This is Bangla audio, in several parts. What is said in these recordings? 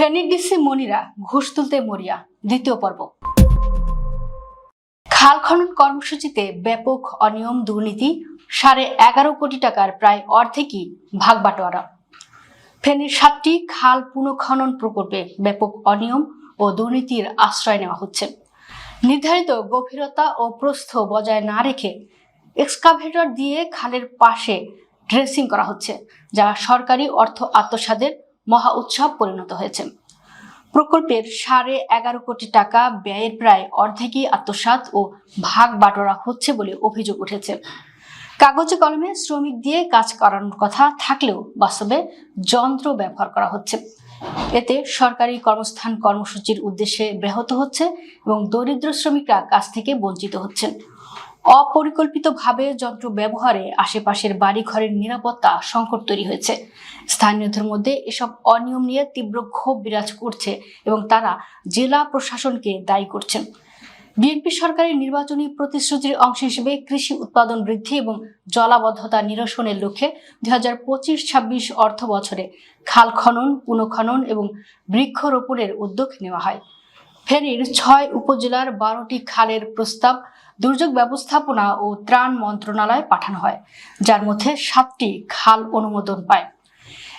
ফেনী ডিসি মনিরা ঘুষ তুলতে মরিয়া দ্বিতীয় পর্ব। খাল খনন কর্মসূচিতে ব্যাপক অনিয়ম দুর্নীতি, 11.5 কোটি টাকার প্রায় অর্ধেকই ভাগ বাটোয়ারা। ফেনীর 7টি খাল পুনঃখনন প্রকল্পে ব্যাপক অনিয়ম ও দুর্নীতির আশ্রয় নেওয়া হচ্ছে। নির্ধারিত গভীরতা ও প্রস্থ বজায় না রেখে এক্সকাভেটর দিয়ে খালের পাশে ড্রেসিং করা হচ্ছে, যা সরকারি অর্থ আত্মসাতের মহা উৎসব পরিণত হয়েছে। প্রকল্পের 11.5 কোটি টাকা ব্যয়ের প্রায় অর্ধেকই আত্মসাৎ ও ভাগ বাটোয়ারা হচ্ছে বলে অভিযোগ উঠেছে। কাগজে কলমে শ্রমিক দিয়ে কাজ করানোর কথা থাকলেও বাস্তবে যন্ত্র ব্যবহার করা হচ্ছে। এতে সরকারি কর্মস্থান কর্মসূচির উদ্দেশ্যে ব্যাহত হচ্ছে এবং দরিদ্র শ্রমিকরা কাজ থেকে বঞ্চিত হচ্ছেন। অপরিকল্পিতভাবে যন্ত্র ব্যবহারে আশেপাশের বাড়িঘরের নিরাপত্তা সংকট তৈরি হয়েছে। স্থানীয়দের মধ্যে এসব অনিয়ম নিয়ে তীব্র ক্ষোভ বিরাজ করছে এবং তারা জেলা প্রশাসনকে দায়ী করছেন। বিএনপি সরকারের নির্বাচনী প্রতিশ্রুতির অংশ হিসেবে কৃষি উৎপাদন বৃদ্ধি এবং জলাবদ্ধতা নিরসনের লক্ষ্যে 2025-26 অর্থ বছরে খাল খনন, পুনঃখনন এবং বৃক্ষরোপণের উদ্যোগ নেওয়া হয়। ফেনীর 6 উপজেলার 12টি খালের প্রস্তাব দুর্যোগ ব্যবস্থাপনা ও ত্রাণ মন্ত্রণালয়ে পাঠানো হয়, যার মধ্যে 7টি খাল অনুমোদন পায়।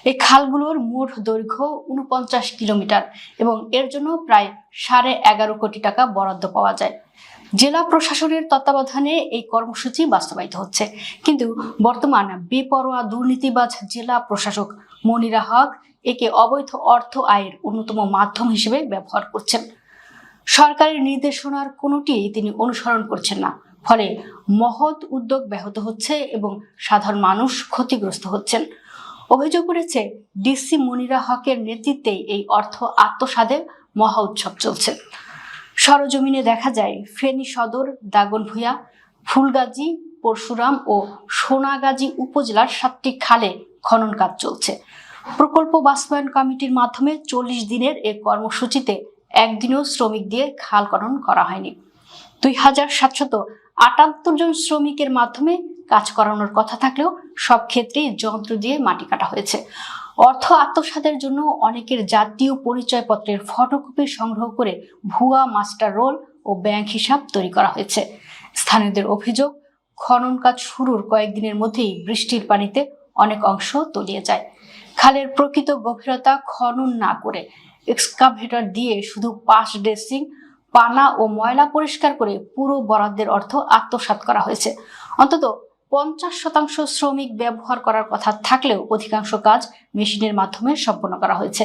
এই খালগুলোর মোট দৈর্ঘ্য 49 কিলোমিটার এবং এর জন্য প্রায় 11.5 কোটি টাকা বরাদ্দ পাওয়া যায়। জেলা প্রশাসনের তত্ত্বাবধানে এই কর্মসূচি বাস্তবায়িত হচ্ছে, কিন্তু বর্তমান বেপরোয়া দুর্নীতিবাজ জেলা প্রশাসক মনিরা হক একে অবৈধ অর্থ আয়ের অন্যতম মাধ্যম হিসেবে ব্যবহার করছেন। সরকারের নির্দেশনার কোনোটি তিনি অনুসরণ করছেন না, ফলে মহৎ উদ্যোগ ব্যাহত হচ্ছে এবং সাধারণ মানুষ ক্ষতিগ্রস্ত হচ্ছেন। অভিযোগ করেছে ডিসি মনিরা হকের নেতৃত্বে এই অর্থ আত্মসাতের মহা উৎসব চলছে। সরজমিনে দেখা যায় ফেনী সদর, দাগনভূঞা, ফুলগাজী, পরশুরাম ও সোনাগাজী উপজেলার 7টি খালে খনন কাজ চলছে। প্রকল্প বাস্তবায়ন কমিটির মাধ্যমে 40 দিনের এই কর্মসূচিতে একদিনও শ্রমিক দিয়ে খাল খনন করা হয়নি। 2778 জন শ্রমিকের মাধ্যমে কাজ করানোর কথা থাকলেও সব ক্ষেত্রেই যন্ত্র দিয়ে মাটি কাটা হয়েছে। অর্থ আত্মসাতের জন্য অনেকের জাতীয় পরিচয়পত্রের ফটোকপি সংগ্রহ করে ভুয়া মাস্টার রোল ও ব্যাংক হিসাব তৈরি করা হয়েছে। স্থানীয়দের অভিযোগ, খনন কাজ শুরুর কয়েকদিনের মধ্যেই বৃষ্টির পানিতে অনেক অংশ তলিয়ে যায়। খালের প্রকৃত গভীরতা খনন না করে এক্সকাভেটর দিয়ে শুধু পাশ ড্রেসিং, পানা ও ময়লা পরিষ্কার করে পুরো বরাদ্দের অর্থ আত্মসাৎ করা হয়েছে। অন্তত 50% শ্রমিক ব্যবহার করার কথা থাকলেও অধিকাংশ কাজ মেশিনের মাধ্যমে সম্পন্ন করা হয়েছে।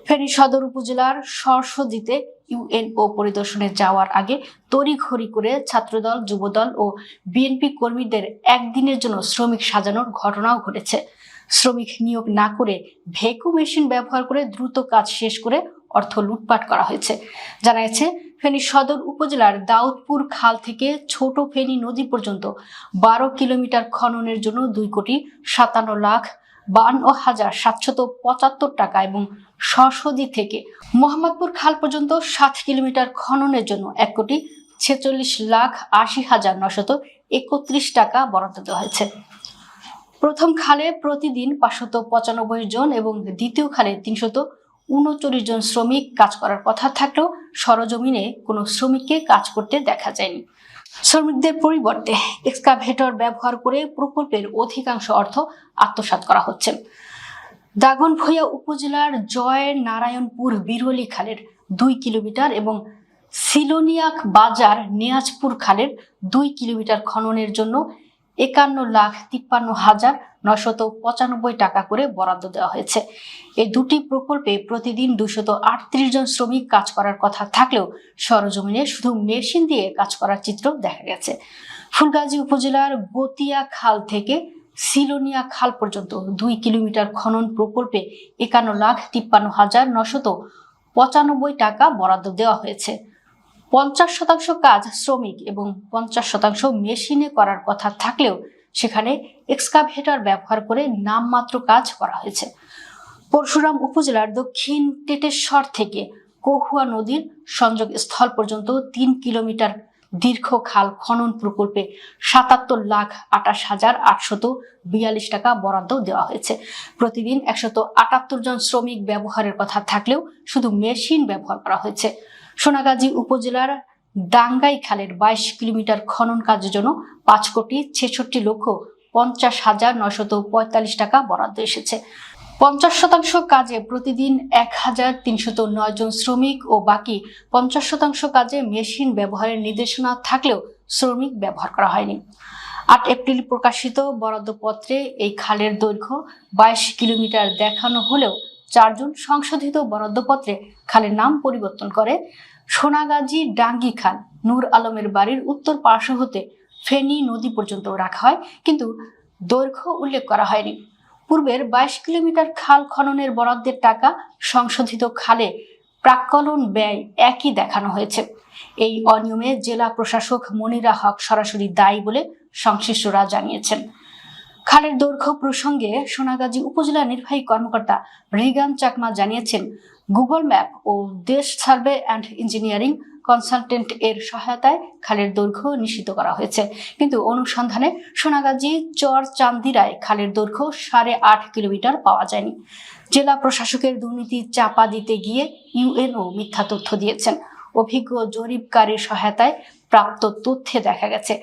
ফেনী সদর উপজেলার সরসজিতে ইউএনও পরিদর্শনে যাওয়ার আগে তড়িঘড়ি করে ছাত্রদল, যুবদল ও বিএনপি কর্মীদের একদিনের জন্য শ্রমিক সাজানোর ঘটনাও ঘটেছে। শ্রমিক নিয়োগ না করে ভেকু মেশিন ব্যবহার করে দ্রুত কাজ শেষ করে অর্থ লুটপাট করা হয়েছে। জানা গেছে, ফেনী সদর উপজেলার দাউদপুর খাল থেকে ছোট ফেনী নদী পর্যন্ত 12 কিলোমিটার খননের জন্য 2,57,52,775 টাকা এবং সরসজি থেকে মোহাম্মদপুর খাল পর্যন্ত 7 কিলোমিটার খননের জন্য 1,46,80,931 টাকা বরাদ্দ দেওয়া হয়েছে। প্রথম খালে প্রতিদিন 595 জন এবং দ্বিতীয় খালে 339 জন শ্রমিক কাজ করার কথা থাকলেও সরজমিনে কোনো শ্রমিককে কাজ করতে দেখা যায়নি। শ্রমিকদের পরিবর্তে এক্সকাভেটর ব্যবহার করে প্রকল্পের অধিকাংশ অর্থ আত্মসাৎ করা হচ্ছে। দাগনভূঞা উপজেলার জয় নারায়ণপুর বিরলি খালের 2 কিলোমিটার এবং সিলোনিয়াক বাজার নিয়াজপুর খালের 2 কিলোমিটার খননের জন্য 51,53,995 টাকা করে বরাদ্দ দেওয়া হয়েছে। এই দুটি প্রকল্পে প্রতিদিন 238 জন শ্রমিক কাজ করার কথা থাকলেও সরজমিনে শুধু মেশিন দিয়ে কাজ করার চিত্র দেখা গেছে। ফুলগাজী উপজেলার গতিয়া খাল থেকে সিলোনিয়া খাল পর্যন্ত 2 কিলোমিটার খনন প্রকল্পে 51,53,995 টাকা বরাদ্দ দেওয়া হয়েছে। 50% কাজ শ্রমিক এবং 50% মেশিনে করার কথা থাকলেও সেখানে এক্সকাভেটর ব্যবহার করে নামমাত্র কাজ করা হয়েছে। পরশুরাম উপজেলার দক্ষিণ টেটেশ্বর থেকে কহুয়া নদীর সংযোগ স্থল পর্যন্ত 3 কিলোমিটার দীর্ঘ খাল খনন প্রকল্পে ৭৭,২৮,৮৪২ টাকা বরাদ্দ দেওয়া হয়েছে। প্রতিদিন ১৭৮ জন শ্রমিক ব্যবহারের কথা থাকলেও শুধু মেশিন ব্যবহার করা হয়েছে। সোনাগাজী উপজেলার ডাঙ্গাই খালের ২২ কিলোমিটার খনন কাজের জন্য ৫,৬৬,৫০,৯৪৫ টাকা বরাদ্দ এসেছে। ৫০% কাজে প্রতিদিন ১,৩০৯ জন শ্রমিক ও বাকি ৫০% কাজে মেশিন ব্যবহারের নির্দেশনা থাকলেও শ্রমিক ব্যবহার করা হয়নি। ৮ এপ্রিল প্রকাশিত বরাদ্দপত্রে এই খালের দৈর্ঘ্য ২২ কিলোমিটার দেখানো হলেও ৪ জুন সংশোধিত বরাদ্দপত্রে খালের নাম পরিবর্তন করে সোনাগাজী ডাঙ্গি খাল নূর আলমের বাড়ির উত্তর পার্শ্ব হতে ফেনী নদী পর্যন্ত রাখা হয়, কিন্তু দৈর্ঘ্য উল্লেখ করা হয়নি। পূর্বের ২২ কিলোমিটার খাল খননের বরাদ্দের টাকা সংশোধিত খালে প্রাক্কলন ব্যয় একই দেখানো হয়েছে। এই অনিয়মে জেলা প্রশাসক মনিরা হক সরাসরি দায়ী বলে সংশ্লিষ্টরা জানিয়েছেন। খালের দৈর্ঘ্য প্রসঙ্গে সোনাগাজী উপজেলা নির্বাহী কর্মকর্তা রিগান চাকমা জানিয়েছেন, গুগল ম্যাপ ও দেশ সার্ভে অ্যান্ড ইঞ্জিনিয়ারিং কনসালটেন্ট এর সহায়তায় খালের দৈর্ঘ্য নিশ্চিত করা হয়েছে, কিন্তু অনুসন্ধানে সোনাগাজী চর চান্দিরায় খালের দৈর্ঘ্য ৮.৫ কিলোমিটার পাওয়া যায়নি। জেলা প্রশাসকের দুর্নীতি চাপা দিতে গিয়ে ইউএনও মিথ্যা তথ্য দিয়েছেন। অভিজ্ঞ জরিপকারীর সহায়তায় প্রাপ্ত তথ্যে দেখা গেছে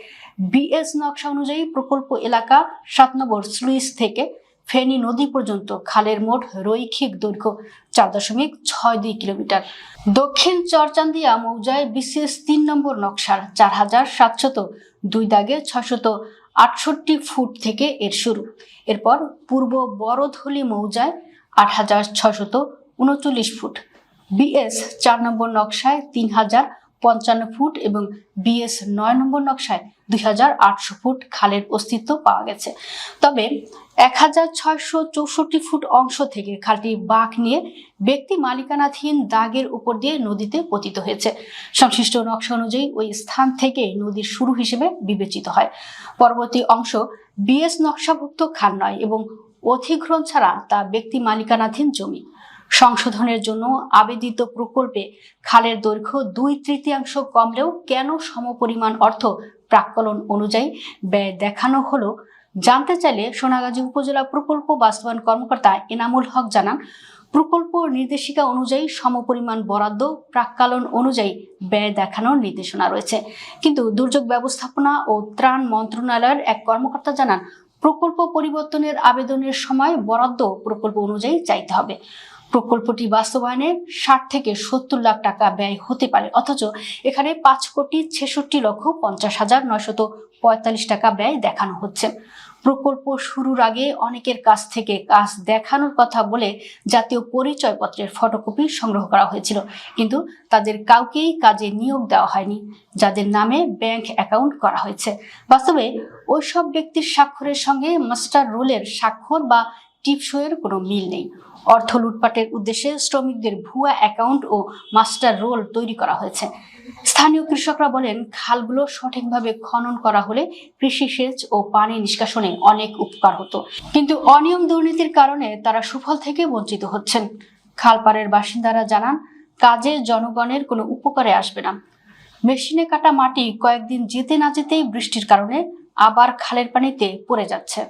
বিএস নকশা অনুযায়ী প্রকল্প এলাকা ৭ নম্বর স্লুইস থেকে ফেনী নদী পর্যন্ত খালের মোট রৈখিক দৈর্ঘ্য ৪.৬২ কিলোমিটার। দক্ষিণ চরচান্দিয়া মৌজায় বিসিএস ৩ নম্বর নকশার ৪,৭০২ দাগে ৬৬৮ ফুট থেকে এর শুরু। এরপর পূর্ব বড়ধলি মৌজায় ৮,৬৩৯ ফুট, বিএস ৪ নম্বর নকশায় ৩,০৫৫ ফুট এবং বিএস ৯ নম্বর নকশায় ২,৮০০ ফুট খালের অস্তিত্ব পাওয়া গেছে। তবে ১,৬৬৪ ফুট অংশ থেকে খালটি বাঁক নিয়ে ব্যক্তি মালিকানাধীন দাগের উপর দিয়ে নদীতে পতিত হয়েছে। সংশ্লিষ্ট নকশা অনুযায়ী ওই স্থান থেকে নদীর শুরু হিসেবে বিবেচিত হয়। পরবর্তী অংশ বিএস নকশাভুক্ত খাল নয় এবং অধিগ্রহণ ছাড়া তা ব্যক্তি মালিকানাধীন জমি। সংশোধনের জন্য আবেদিত প্রকল্পে খালের দৈর্ঘ্য ২/৩ কমলেও কেন সমপরিমাণ অর্থ প্রাক্কলন অনুযায়ী ব্যয় দেখানো হলো জানতে চাইলে সোনাগাজী উপজেলা প্রকল্প বাস্তবায়ন কর্মকর্তা এনামুল হক জানান, প্রকল্প নির্দেশিকা অনুযায়ী সমপরিমাণ বরাদ্দ প্রাক্কলন অনুযায়ী ব্যয় দেখানোর নির্দেশনা রয়েছে, কিন্তু দুর্যোগ ব্যবস্থাপনা ও ত্রাণ মন্ত্রণালয়ের এক কর্মকর্তা জানান, প্রকল্প পরিবর্তনের আবেদনের সময় বরাদ্দ প্রকল্প অনুযায়ী চাইতে হবে। প্রকল্পটি বাস্তবায়নে ৬০ থেকে ৭০ লাখ টাকা ব্যয় হতে পারে, অথচ এখানে ৫,৬৬,৫০,৯৪৫ টাকা ব্যয় দেখানো হচ্ছে। প্রকল্প শুরুর আগে অনেকের কাছ থেকে কাজ দেখানোর কথা বলে জাতীয় পরিচয়পত্রের ফটোকপি সংগ্রহ করা হয়েছিল, কিন্তু তাদের কাউকেই কাজে নিয়োগ দেওয়া হয়নি যাদের নামে ব্যাংক অ্যাকাউন্ট করা হয়েছে। বাস্তবে ওইসব ব্যক্তির স্বাক্ষরের সঙ্গে মাস্টার রোলের স্বাক্ষর বা টিপসইয়ের কোনো মিল নেই। অর্থ লুটপাটের উদ্দেশ্যে শ্রমিকদের ভুয়া অ্যাকাউন্ট ও মাস্টার রোল তৈরি করা হয়েছে। স্থানীয় কৃষকরা বলেন, খালগুলো সঠিকভাবে খনন করা হলে কৃষি সেচ ও পানি নিষ্কাশনে অনেক উপকার হতো, কিন্তু অনিয়ম দুর্নীতির কারণে তারা সুফল থেকে বঞ্চিত হচ্ছেন। খালপাড়ের বাসিন্দারা জানান, কাজে জনগণের কোনো উপকারে আসবে না। মেশিনে কাটা মাটি কয়েকদিন যেতে না যেতেই বৃষ্টির কারণে আবার খালের পানিতে পড়ে যাচ্ছে।